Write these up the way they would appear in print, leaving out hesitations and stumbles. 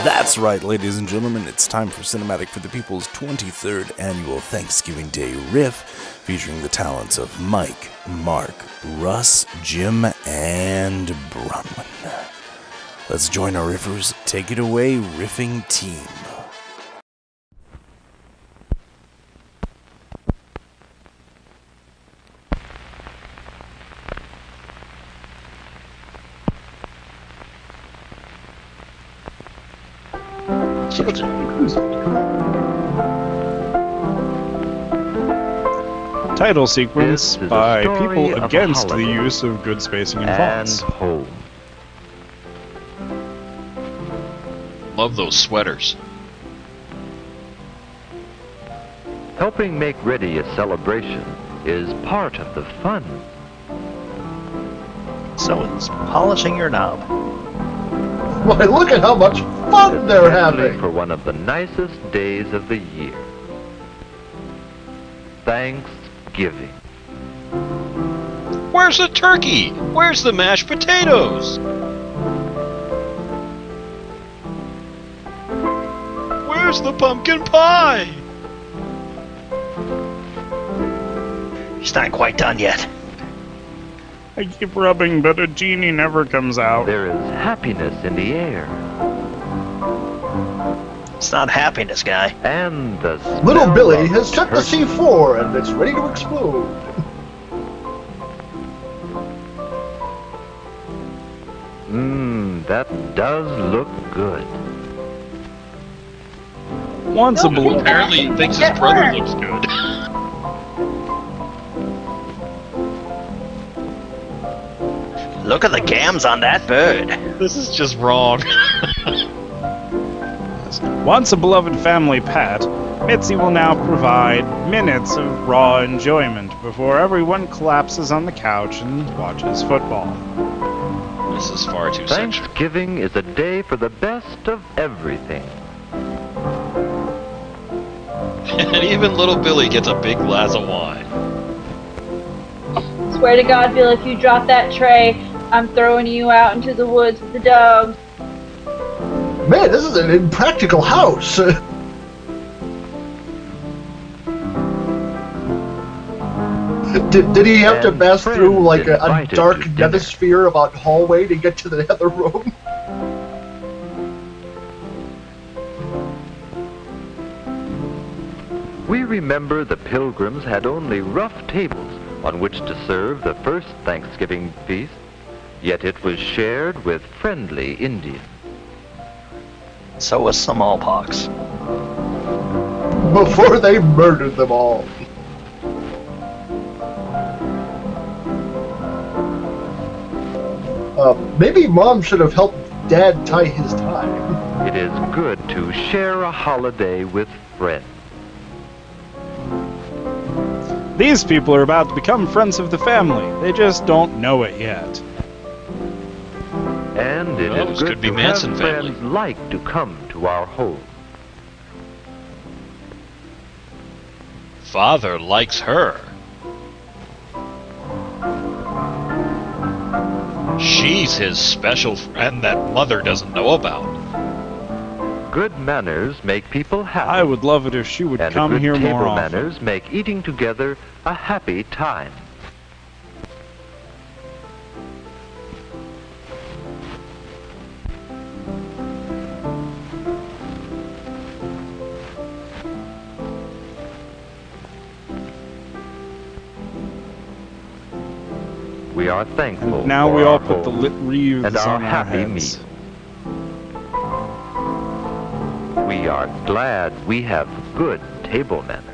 That's right, ladies and gentlemen, it's time for Cinematic for the People's 23rd Annual Thanksgiving Day Riff, featuring the talents of Mike, Mark, Russ, Jim, and Bronwyn. Let's join our riffers. Take it away, riffing team. Title sequence by people against the use of good spacing and fonts. Home. Love those sweaters. Helping make ready a celebration is part of the fun. So it's polishing your knob. Why, look at how much fun they're having! For one of the nicest days of the year. Thanksgiving. Where's the turkey? Where's the mashed potatoes? Where's the pumpkin pie? He's not quite done yet. I keep rubbing, but a genie never comes out. There is happiness in the air. It's not happiness, guy. And the Little Billy has checked the C4 and it's ready to explode. That does look good. Once a balloon. Apparently he thinks his brother looks good. Look at the gams on that bird. This is just wrong. Once a beloved family pet, Mitzi will now provide minutes of raw enjoyment before everyone collapses on the couch and watches football. This is far too sexual. Thanksgiving is a day for the best of everything. And even little Billy gets a big glass of wine. Swear to God, Bill, if you drop that tray, I'm throwing you out into the woods with the dogs. Man, this is an impractical house. Did he have to pass through like a dark nethersphere about hallway to get to the other room? We remember the Pilgrims had only rough tables on which to serve the first Thanksgiving feast, yet it was shared with friendly Indians. So was smallpox. Before they murdered them all. Maybe Mom should have helped Dad tie his tie. It is good to share a holiday with friends. These people are about to become friends of the family. They just don't know it yet. And it Well, is this good could be to Manson have family. friends like to come to our home. Father likes her. She's his special friend that Mother doesn't know about. Good manners make people happy. I would love it if she would and come good here table more often. manners make eating together a happy time. We are thankful And now for we all our put the home lit wreaths and our on our happy heads. meal. We are glad we have good table manners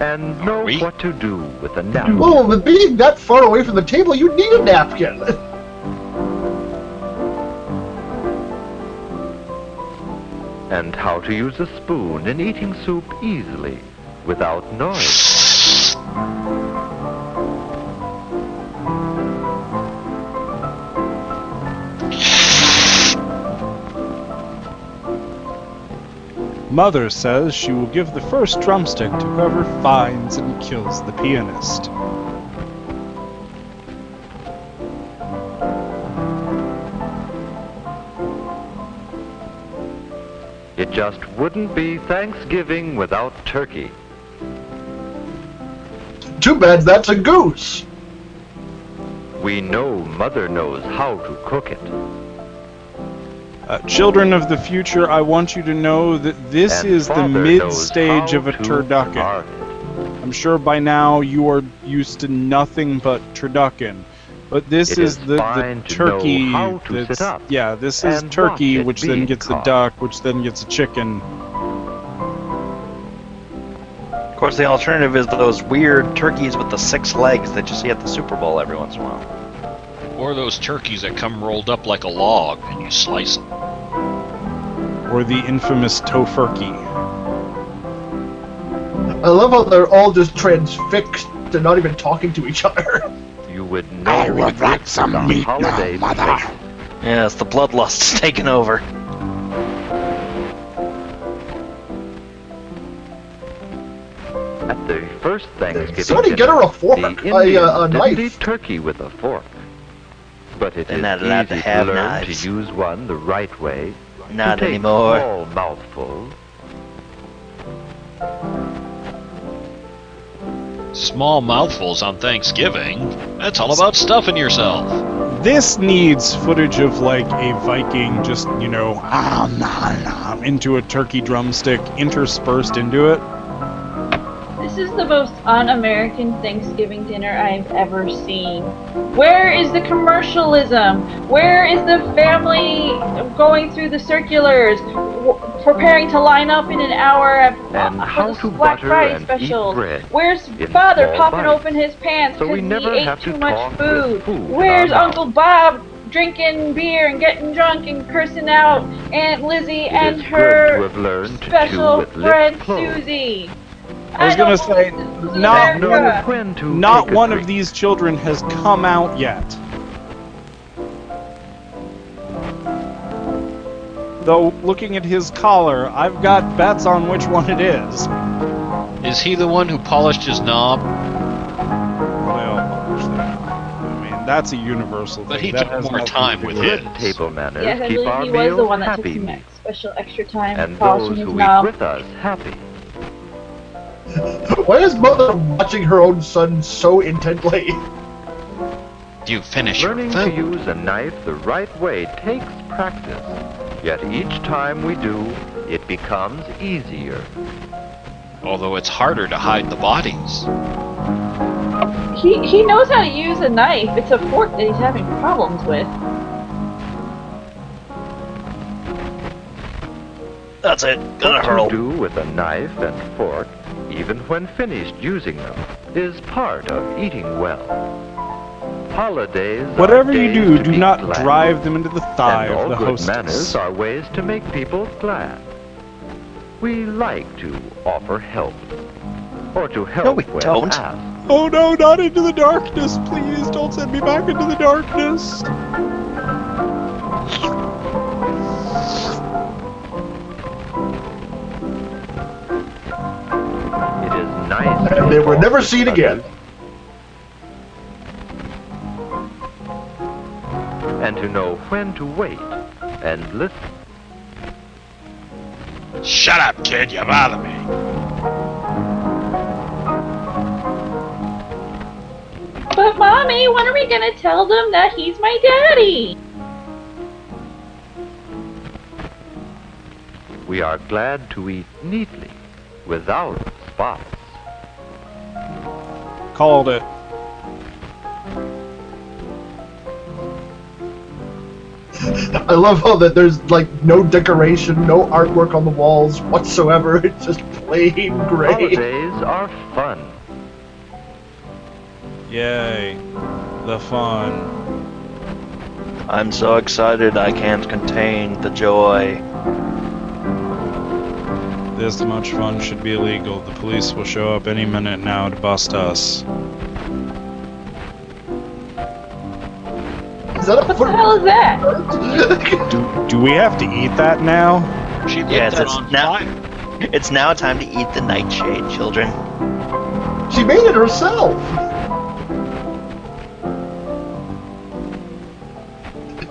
and know we? what to do with a napkin. Well, with being that far away from the table, you need a napkin. And how to use a spoon in eating soup easily without noise. Mother says she will give the first drumstick to whoever finds and kills the pianist. It just wouldn't be Thanksgiving without turkey. Too bad that's a goose. We know Mother knows how to cook it. Children of the future, I want you to know that this And is the Father mid-stage knows of a how to turducken. carve it. I'm sure by now you are used to nothing but turducken. But this It is is the fine to turkey know how to that's... sit up Yeah, this is and turkey, watch it which then being gets a carved. duck, which then gets a chicken. Of course, the alternative is those weird turkeys with the 6 legs that you see at the Super Bowl every once in a while. Or those turkeys that come rolled up like a log and you slice them. Or the infamous tofurkey. I love how they're all just transfixed and not even talking to each other. You would know it was the holiday place. Yes, the bloodlust's taken over. At the first Thanksgiving Somebody get her a fork, the a Indians knife. didn't eat turkey with a fork. But it They're is not allowed easy to have learn knives. to use one the right way. Not to take anymore. small mouthfuls. Small mouthfuls on Thanksgiving? That's all about stuffing yourself. This needs footage of like a Viking just, you know, into a turkey drumstick interspersed into it. This is the most un-American Thanksgiving dinner I've ever seen. Where is the commercialism? Where is the family going through the circulars, preparing to line up in an hour And for how the to Black butter Friday and eat specials? bread Where's in father small popping bites. open his pants So we because never he have ate to too much talk food? with food in Where's our Uncle Bob drinking beer and getting drunk and cursing out Aunt Lizzie It and is good to her have learned to chew special with friend lips closed. Susie? I was gonna say, not And know one, when to not take a one treat. of these children has come out yet. Though, looking at his collar, I've got bets on which one it is. Is he the one who polished his knob? Well, I mean, that's a universal thing. But he That took has more nothing time to with do Good his. table manners Yes, I keep our believe he was the meals one that took happy, some special extra time and polishing those his who knob. eat with us happy. Why is Mother watching her own son so intently? You finish your Learning to food. use a knife the right way takes practice. Yet each time we do, it becomes easier. Although it's harder to hide the bodies. He knows how to use a knife. It's a fork that he's having problems with. That's it. Gonna What hurl. to do with a knife and fork, even when finished using them, is part of eating well. Holidays Whatever are you days do, to do be not glad. drive them into the thigh And all of the good hostess. manners are ways to make people glad. We like to offer help. Or to help we when don't. asked. Oh no, not into the darkness, please. Don't send me back into the darkness. It is nice to And they were talk never with seen again. others. And to know when to wait and listen. Shut up, kid, you bother me. But Mommy, when are we gonna tell them that he's my daddy? We are glad to eat neatly, without spots. Called it. I love how that there's like no decoration, no artwork on the walls whatsoever. It's just plain gray. Holidays are fun. Yay. The fun. I'm so excited I can't contain the joy. This much fun should be illegal. The police will show up any minute now to bust us. Is that a What the hell is that? Do we have to eat that now? She lit Yes, that it's on now. fire. It's now time to eat the nightshade, children. She made it herself.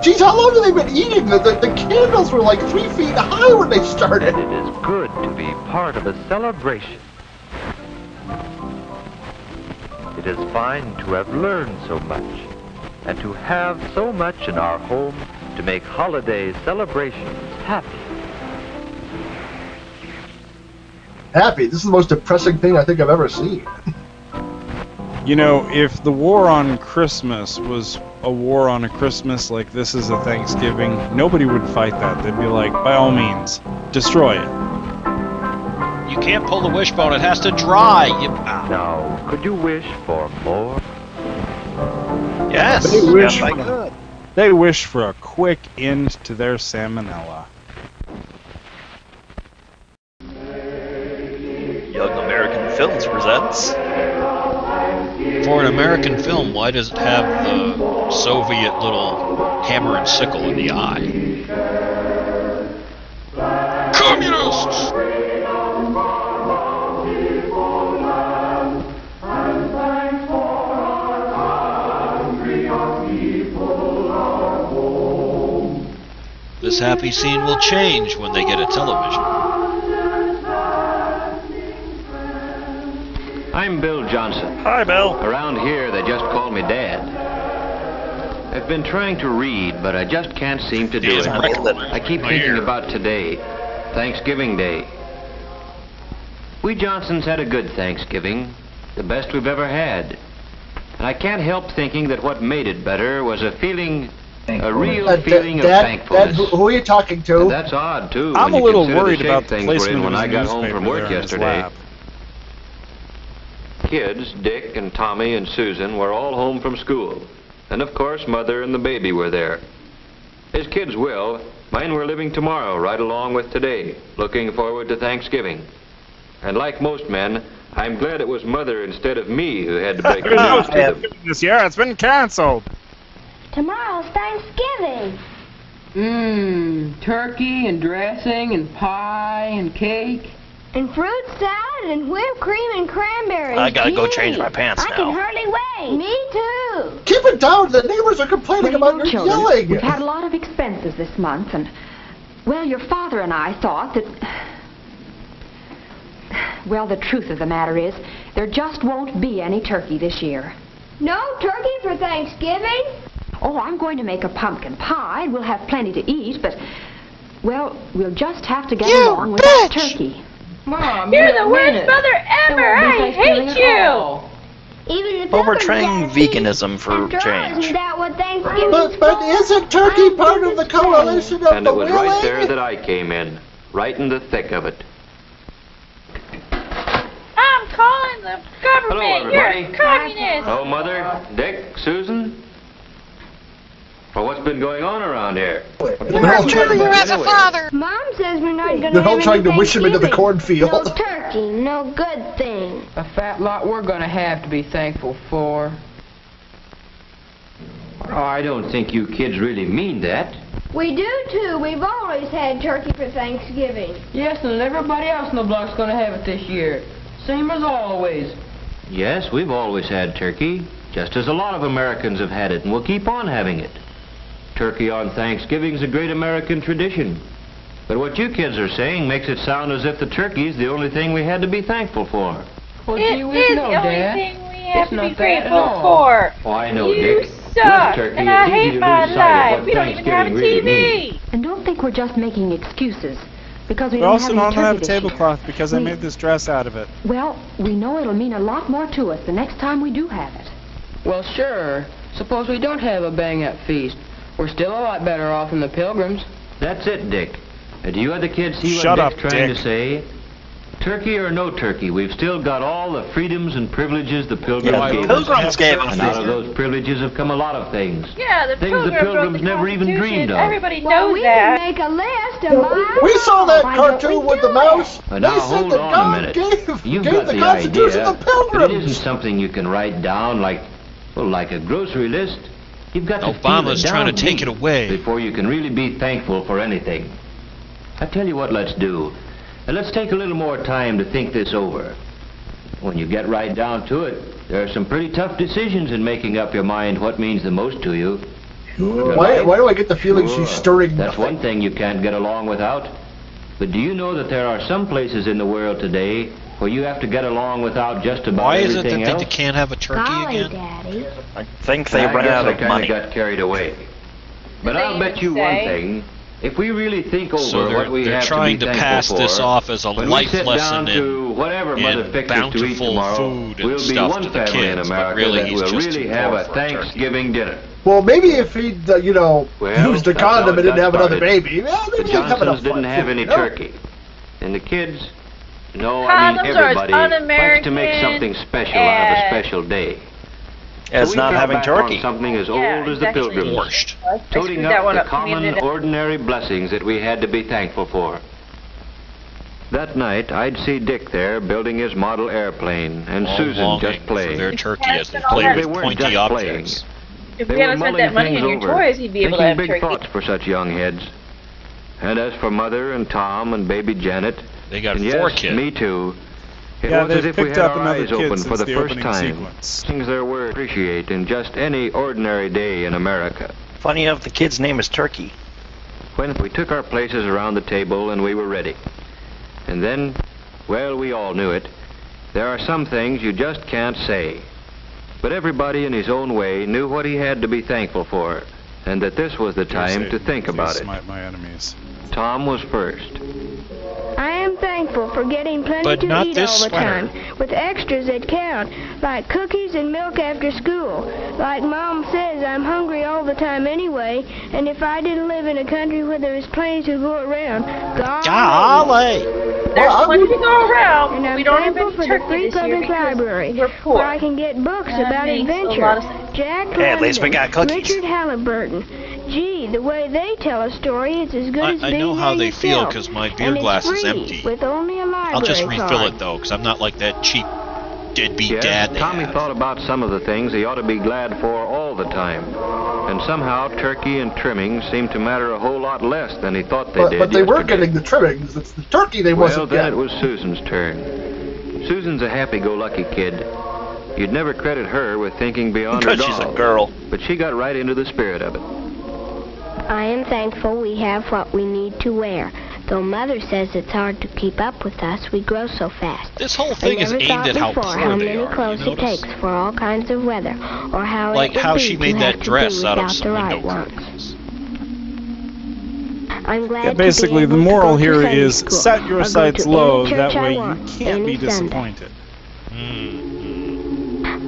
Geez, how long have they been eating? The candles were like 3 feet high when they started. And it is good to be part of a celebration. It is fine to have learned so much, and to have so much in our home to make holiday celebrations happy. Happy? This is the most depressing thing I think I've ever seen. You know, if the war on Christmas was a war on a Christmas like this is a Thanksgiving, nobody would fight that. They'd be like, by all means, destroy it. You can't pull the wishbone, it has to dry. Now, could you wish for more? Yes. They wish for a quick end to their salmonella. Young American Films presents. For an American film, why does it have the Soviet little hammer and sickle in the eye? Communists! This happy scene will change when they get a television. I'm Bill Johnson. Hi, Bill. Around here, they just call me Dad. I've been trying to read, but I just can't seem to do it. I keep thinking about today, Thanksgiving Day. We Johnsons had a good Thanksgiving, the best we've ever had. And I can't help thinking that what made it better was a feeling, a real feeling of thankfulness. Dad, who are you talking to? And that's odd, too. I'm a when you little consider worried the about shape the things were placement in of when his I got home newspaper from work there in his yesterday. lap. Kids, Dick and Tommy and Susan, were all home from school. And of course, Mother and the baby were there. As kids will, mine were living tomorrow right along with today, looking forward to Thanksgiving. And like most men, I'm glad it was Mother instead of me who had to break the news to them. This year, it's been canceled. Tomorrow's Thanksgiving. Turkey and dressing and pie and cake. And fruit salad and whipped cream and cranberries. I gotta go change my pants I now. can hardly wait. Me too. Keep it down. The neighbors are complaining about your children, yelling. we've had a lot of expenses this month, and, well, your father and I thought that... Well, the truth of the matter is, there just won't be any turkey this year. No turkey for Thanksgiving? Oh, I'm going to make a pumpkin pie. We'll have plenty to eat, but, well, we'll just have to get along with that turkey. Mom, You're the worst mother ever! I hate you! Even the Overturning veganism for change. Isn't that what Thanksgiving's But isn't turkey part of the coalition of And the it was willing? right there that I came in, right in the thick of it. I'm calling the government! Hello, You're everybody. a communist! Oh, Mother, Dick, Susan? Well, what's been going on around here? They're all trying Mom says we're not going They're all trying to wish him into the cornfield. No turkey, no good thing. A fat lot we're gonna have to be thankful for. Oh, I don't think you kids really mean that. We do too. We've always had turkey for Thanksgiving. Yes, and everybody else in the block's gonna have it this year. Same as always. Yes, we've always had turkey, just as a lot of Americans have had it, and we'll keep on having it. Turkey on Thanksgiving's a great American tradition. But what you kids are saying makes it sound as if the turkey's the only thing we had to be thankful for. Well, It gee, we is know, the only Dad. thing we have It's to not be that grateful at all. for. Oh, I know, You Dick. suck, With turkey, and I it's easy hate to my lose sight of life. what We don't even have a Thanksgiving really TV. means. And don't think we're just making excuses, because we We don't also have don't any have a turkey this year. tablecloth because I We- made this dress out of it. Well, we know it'll mean a lot more to us the next time we do have it. Well, sure. Suppose we don't have a bang-up feast. We're still a lot better off than the Pilgrims. That's it, Dick. Do you other kids see Shut what up, Dick's trying Dick. to say? Turkey or no turkey, we've still got all the freedoms and privileges the Pilgrims Yeah, gave the Pilgrims us. gave us And out this. of those privileges have come a lot of things. Yeah, the Things the Pilgrims wrote Pilgrims the never even Constitution. dreamed of. Everybody Well, knows we that. can make a list of my... We saw that Why don't cartoon we with the do mouse. Now, They said hold that on a God minute. gave You've got the the Constitution idea, to the but it isn't Pilgrims. something you can write down like a grocery list. You've got to Obama's feel it trying to down take deep it away. before you can really be thankful for anything. I tell you what let's do. Let's take a little more time to think this over. When you get right down to it, there are some pretty tough decisions in making up your mind what means the most to you. Why do I get the feeling she's stirring That's nothing? one thing you can't get along without. But do you know that there are some places in the world today where you have to get along without just about Why is it everything that else? they can't have a turkey Golly, again? Daddy. I think they ran out of money. Got carried away. But Did they I'll bet even you one say? thing. If we really think over So what we they're have trying to to be pass thankful this for, off as a when we life sit lesson down to whatever Mother in fixes to eat bountiful tomorrow, food and we'll be stuff one to the family in kids, but America really that he's will just really too have poor a for a turkey. Thanksgiving dinner. Well, maybe if he'd, Well, used a that's how condom it and didn't got have another started. baby, well, The maybe he'd have enough Johnsons didn't fun, have you any know? turkey. And the kids, no, I mean Condoms are everybody, likes to make un-American something special out of a and- special day. As So we not fell having back on turkey. something as Yeah, old as the exactly. Pilgrims. Borscht. I Toting screwed that up one the up. common, ordinary blessings that we had to be thankful for. That night, I'd see Dick there building his model airplane, and All Susan longing just for playing. their turkey as they Oh, play they with weren't pointy just objects. If They we were hadn't spent mulling that money things on your over, toys, he'd be able to thinking have big turkey. thoughts for such young heads. And as for Mother and Tom and baby Janet, They got and 4 yes, kids. me too, it Yeah, was as they've if we picked had up our another eyes kid open for since the the first opening time. sequence. Things there were to appreciate in just any ordinary day in America. Funny enough, the kid's name is Turkey. When we took our places around the table and we were ready. And then, well, we all knew it. There are some things you just can't say. But everybody in his own way knew what he had to be thankful for, and that this was the time to think about it. Smite my enemies. Tom was first. I am thankful for getting plenty But to not eat this all the sweater. time, with extras that count, like cookies and milk after school. Like Mom says, I'm hungry all the time anyway, and if I didn't live in a country where there was plenty to go around, golly! There's plenty to go around. And I'm We don't have thankful any for the turkey free this year public because library, we're poor. where I can get books That about makes a adventure. lot of sense. Jack Hey, at least we London, got cookies. Richard Halliburton. Gee, the way they tell a story, it's as good as I being know how there they feel yourself. because my beer And it's glass is free, empty. with only a library I'll just refill card. it though, because I'm not like that cheap deadbeat Yes, dad they Tommy have. thought about some of the things he ought to be glad for all the time. And somehow turkey and trimmings seemed to matter a whole lot less than he thought they did But they weren't yesterday. getting the trimmings. It's the turkey they Well, wasn't then it getting. was Susan's turn. Susan's a happy-go-lucky kid. You'd never credit her with thinking beyond her Because she's a dolls. girl. But she got right into the spirit of it. I am thankful we have what we need to wear. Though Mother says it's hard to keep up with us, we grow so fast. This whole thing is I never aimed thought at how before poor how they many are. clothes You it notice? takes for all kinds of weather, or how Like it would how be she to made have that to dress do out of without some the right window ones. curtains. I'm glad Yeah, to basically, be the able to moral go to here Sunday is school, set your or go sights to low. any That church I way you want, can't be any Sunday. disappointed.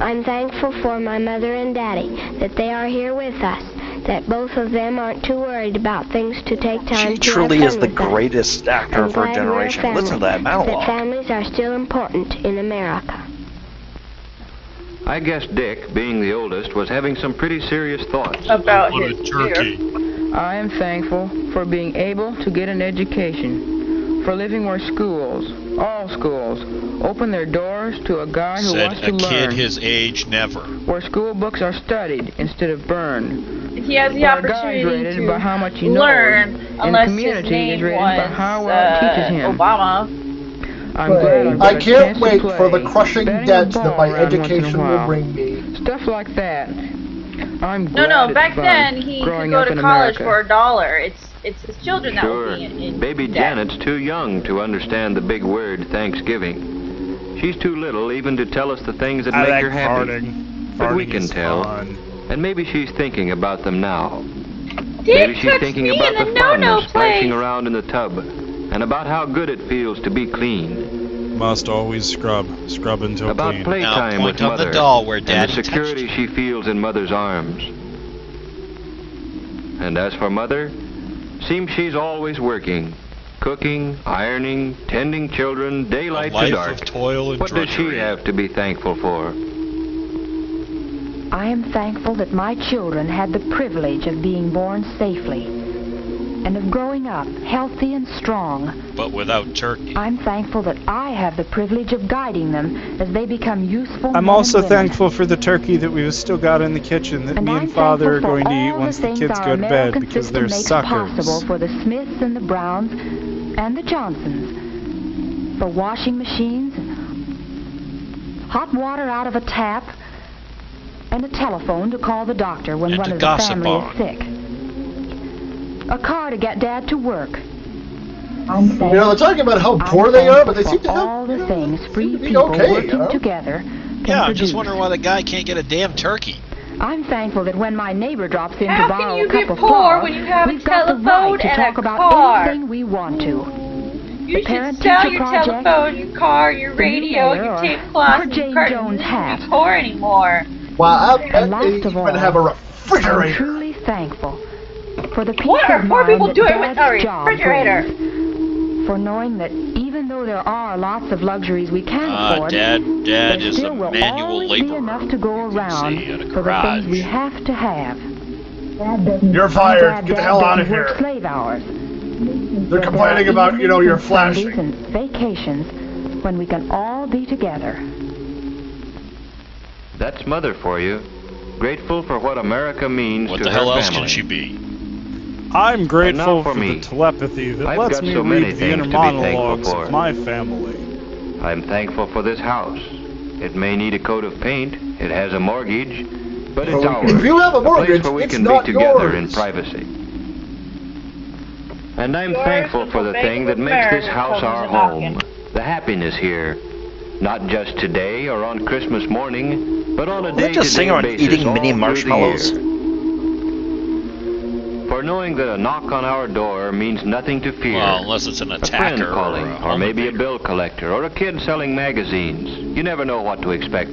I'm thankful for my mother and daddy, that they are here with us, that both of them aren't too worried about things to take time She to truly have is fun the with us. greatest actor I'm of her glad we're a generation. family, Listen to that monologue. families are still important in America. I guess Dick, being the oldest, was having some pretty serious thoughts. About What a his turkey. I am thankful for being able to get an education, for living where schools, all schools, open their doors to a guy who Said wants a to kid learn, his age never. where school books are studied instead of burned, He has the where a guy's opportunity rated by how much he knows, learn, and unless the his community name is rated was by how well it teaches him. Obama. I'm glad I've got I a can't chance to wait play, for the crushing batting debt the that ball my around once in a education will while. bring me. Stuff like that. I'm No, glad no. it's Back fun then, he could growing go up to in college America. for $1. It's his children that will Sure. be in Baby debt. Janet's too young to understand the big word Thanksgiving. She's too little even to tell us the things that I make like her happy. farting. But we Farting can is tell. fun. And maybe she's thinking about them now. Dick Maybe she's puts thinking me about in the the fun no-no of splashing place. around in the tub, and about how good it feels to be clean. Must always scrub. Scrub until About clean. playtime Now with point on the Mother, doll where and Daddy the security she feels in Mother's arms. And as for Mother, seems she's always working, cooking, ironing, tending children, daylight A life to dark. of toil and What does she drudgery. have to be thankful for? I am thankful that my children had the privilege of being born safely and of growing up healthy and strong. But without turkey. I'm thankful that I have the privilege of guiding them as they become useful I'm men also and women. thankful for the turkey that we've still got in the kitchen that And me I'm and Father are thankful for going to eat all once the things kids our go to bed American because system they're makes suckers. possible for the Smiths and the Browns and the Johnsons. For washing machines, hot water out of a tap, and a telephone to call the doctor when And one to of the gossip family on. is sick. A car to get Dad to work. You know, they're talking about how poor they are, but they seem to have all the things free be people okay, working you know? together can Yeah, I'm produce. just wondering why the guy can't get a damn turkey. I'm thankful that when my neighbor drops in How to can borrow you a be cup of poor flour, when you have a we've got the telephone right to and talk a about car? anything we want to. You should parent-teacher sell your project, telephone, your car, your the new radio, mayor, your or- tape cloth, or and Jane cartons. Jones You hat. can't be poor anymore. Wow, I bet And they last of even all, have a I'm refrigerator. truly thankful for the peace What are of poor mind people that doing with Dad's a job refrigerator? brings. For knowing that even though there are lots of luxuries we can afford, Dad there is still a will manual always laborer. be enough to go around see, at a for the things we garage. have to have. You're I'm fired. glad Get the Dad hell out of doesn't work here. slave hours. They're complaining about, you know, your Sundays flashing. and vacations when we can all be together. That's Mother for you. Grateful for what America means What to the her hell else family. can she be? I'm grateful now for for me. the telepathy that I've lets got me so many read the things inner to be thankful monologues for. of my family. I'm thankful for this house. It may need a coat of paint, it has a mortgage, but it's ours. If you have a place mortgage, where we it's can not be together in yours. privacy. And I'm Yours thankful is for the the thing that Bank of makes this America house comes our a-knocking. home. The happiness here. Not just today or on Christmas morning, but on a They're just sitting day-to-day around basis eating all mini through marshmallows. the year. For knowing that a knock on our door means nothing to fear. Well, unless it's an A friend attacker calling, or a or home maybe a invader. bill collector, or a kid selling magazines. You never know what to expect.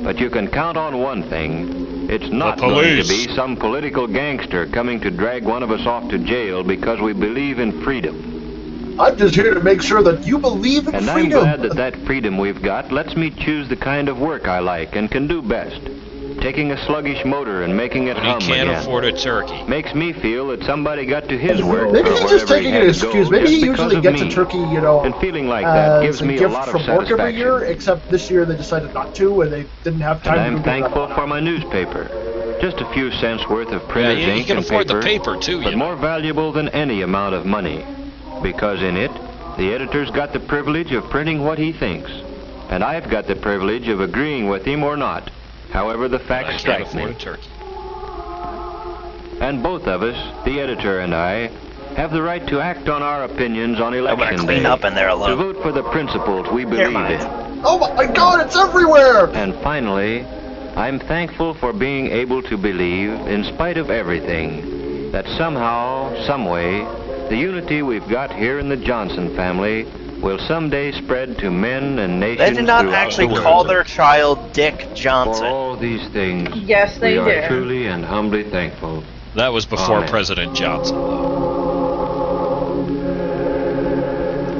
But you can count on one thing. It's not going to police. be some political gangster coming to drag one of us off to jail because we believe in freedom. I'm just here to make sure that you believe in And I'm freedom. glad that that freedom we've got lets me choose the kind of work I like and can do best. Taking a sluggish motor and making it When he hum can't again. afford a turkey. Makes me feel that somebody got to his work Maybe or he's just wherever taking he an had to go excuse. Maybe just he because usually of gets a me. turkey, you know, And feeling like that gives as a me a gift lot of from work every year, satisfaction. except this year they decided not to, and they didn't have time And to I'm do that. thankful for my newspaper. Just a few cents worth of Yeah, printer's you ink can and afford paper, the paper too, but you know. more valuable than any amount of money. Because in it, the editor's got the privilege of printing what he thinks. And I've got the privilege of agreeing with him or not, however the I facts can't strike afford me. a turkey. And both of us, the editor and I, have the right to act on our opinions on I'm gonna election clean day. up in there To alone. vote for the principles we Never believe mind. in. Oh my God, it's everywhere! And finally, I'm thankful for being able to believe, in spite of everything, that somehow, someway, the unity we've got here in the Johnson family will someday spread to men and nations They did not throughout actually the world. call their child Dick For Johnson. all these things, Yes, they we are did. truly and humbly thankful. That was before Amen. President Johnson, though.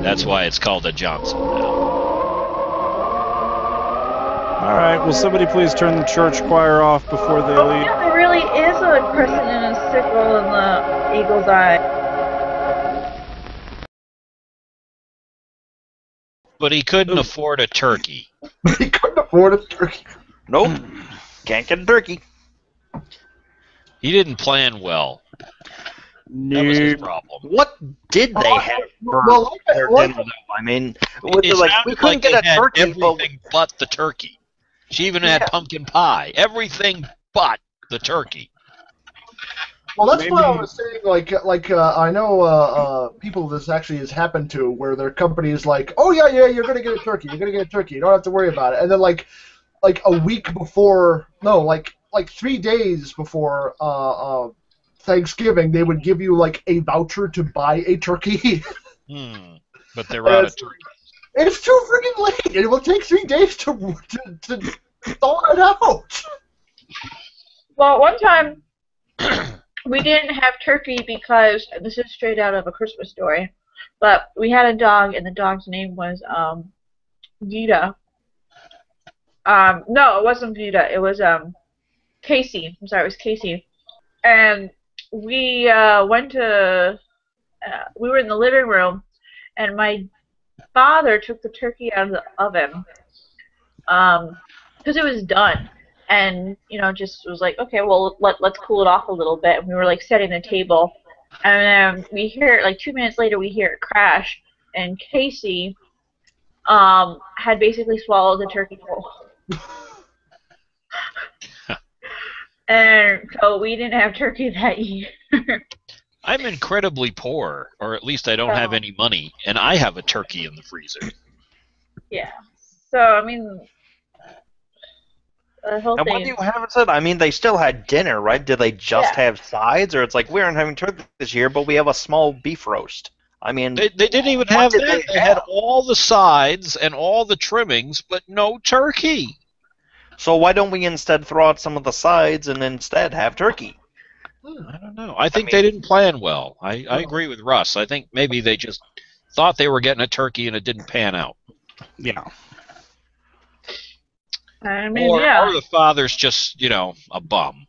That's why it's called a Johnson now. Alright, will somebody please turn the church choir off before they Oh, leave? yeah, there really is a person in a sickle in the eagle's eye. But he couldn't afford a turkey. He couldn't afford a turkey. Nope. Can't get a turkey. He didn't plan well. That was his problem. What did they have for Well, their like- dinner, though? I mean, with It like, sounded we couldn't like get they a had turkey, but everything but the turkey. She even had pumpkin pie. Everything but the turkey. Well, that's Maybe- what I was saying. I know people this actually has happened to, where their company is like, "Oh yeah, you're gonna get a turkey. You're gonna get a turkey. You don't have to worry about it." And then like a week before, no, like 3 days before Thanksgiving, they would give you like a voucher to buy a turkey. But they were out of turkey. It's too freaking late. It will take 3 days to thaw it out. Well, one time we didn't have turkey because this is straight out of A Christmas Story, but we had a dog and the dog's name was Vita. No, it wasn't Vita. It was Casey. I'm sorry, it was Casey. And we went to. We were in the living room, and my father took the turkey out of the oven because it was done. And, just was like, okay, well, let's cool it off a little bit. And we were, like, setting the table. And then we hear it, like, 2 minutes later, we hear it crash. And Casey had basically swallowed the turkey whole. And so we didn't have turkey that year. I'm incredibly poor, or at least I don't have any money, and I have a turkey in the freezer. Yeah. So, I mean, the whole and thing. what you haven't said, I mean, they still had dinner, right? Did they just have sides, or it's like we aren't having turkey this year, but we have a small beef roast? I mean, they didn't even have that. They had all the sides and all the trimmings, but no turkey. So why don't we instead throw out some of the sides and instead have turkey? I don't know. I think they didn't plan well. I agree with Russ. I think maybe they just thought they were getting a turkey and it didn't pan out. Yeah. I mean, or the father's just, a bum.